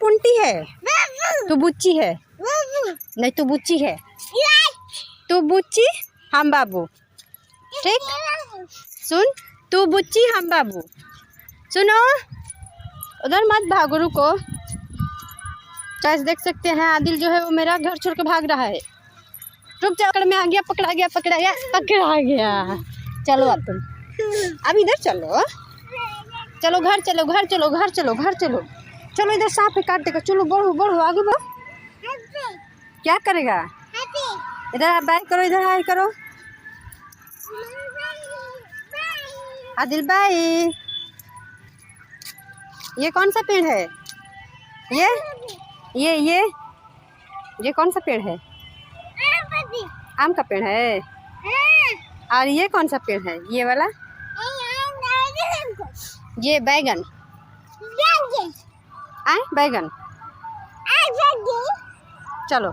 पुंटी है, तू बुच्ची है। नहीं तू बुच्ची है, तू बुच्ची हम बाबू। ठीक, सुन, तू बुच्ची हम बाबू। सुनो, उधर मत भागो, रुको। गाइस देख सकते हैं आदिल जो है वो मेरा घर छोड़ के भाग रहा है। रुक जा, पकड़ में आ गया, पकड़ा गया, पकड़ा गया, पकड़ा गया। चलो अब तुम, अब इधर चलो, चलो घर चलो, घर चलो, घर चलो, घर चलो। चलो इधर सांप है, काट देगा। चलो बढ़ो बढ़ो, आगे बढ़ो। क्या करेगा? इधर बाय करो, इधर हाय करो। आदिल बाय। ये कौन सा पेड़ है? ये कौन सा पेड़ है? आम का पेड़ है। और ये कौन सा पेड़ है? ये वाला, ये बैगन। आए बैगन। चलो।